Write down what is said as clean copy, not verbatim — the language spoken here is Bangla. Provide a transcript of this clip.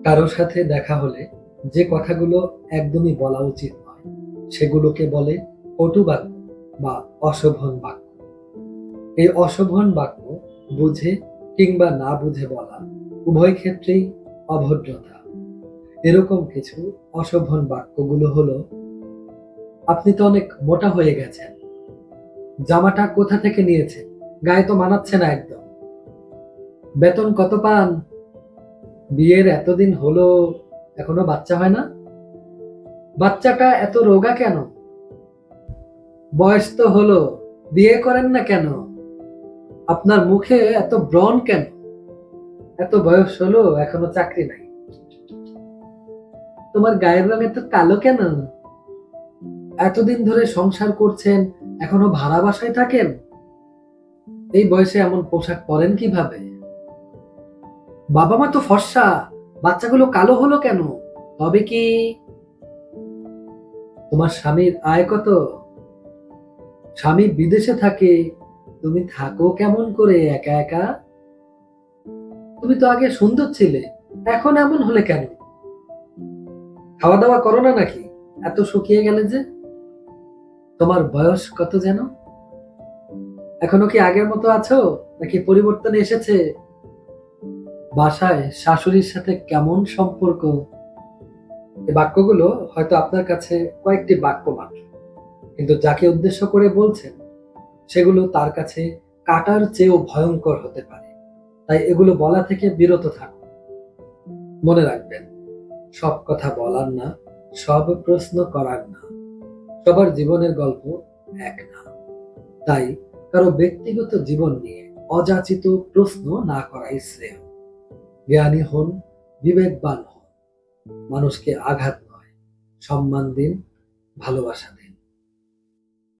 কারো সাথে দেখা হলে যে কথাগুলো একদমই বলা উচিত নয় সেগুলোকে বলে কটু বাক্য বা অশোভন বাক্য। এই অশোভন বাক্য বুঝে কিংবা না বুঝে বলা উভয় ক্ষেত্রেই অভদ্রতা। এরকম কিছু অশোভন বাক্যগুলো হলো: আপনি তো অনেক মোটা হয়ে গেছেন, জামাটা কোথা থেকে নিয়েছেন, গায়ে তো মানাচ্ছে না একদম, বেতন কত পান, বিয়ের এতদিন হলো এখনো বাচ্চা হয় না, বাচ্চাটা এত রোগা কেন, বয়স তো হলো বিয়ে করেন না কেন, আপনার মুখে এত ব্রণ কেন, এত বয়স হলো এখনো চাকরি নাই, তোমার গায়ের রং এত কালো কেন, এতদিন ধরে সংসার করছেন এখনো ভাড়া বাসায় থাকেন, এই বয়সে এমন পোশাক পরেন কিভাবে, বাবা মা তো ফর্সা, বাচ্চাগুলো কালো হলো কেন, তবে কি তোমার স্বামীর আয় কত, স্বামী বিদেশে থাকে, তুমি থাকো কেমন করে একা একা, তুমি তো আগে সুন্দর ছিলে, এখন এমন হলে কেন, খাওয়া দাওয়া করো না নাকি, এত শুকিয়ে গেলে যে, তোমার বয়স কত যেন, এখনো কি আগের মতো আছো নাকি পরিবর্তন এসেছে, বাসায় শাশুড়ির সাথে কেমন সম্পর্ক। এই বাক্যগুলো হয়তো আপনার কাছে কয়েকটি বাক্য মাত্র, কিন্তু যাকে উদ্দেশ্য করে বলছেন সেগুলো তার কাছে কাটার চেয়েও ভয়ঙ্কর হতে পারে। তাই এগুলো বলা থেকে বিরত থাকুন। মনে রাখবেন, সব কথা বলার না, সব প্রশ্ন করার না, সবার জীবনের গল্প এক না। তাই কারো ব্যক্তিগত জীবন নিয়ে অযাচিত প্রশ্ন না করাই শ্রেয়। জ্ঞানী হন, বিবেকবান হন, মানুষকে আঘাত নয় সম্মান দিন, ভালোবাসা দিন।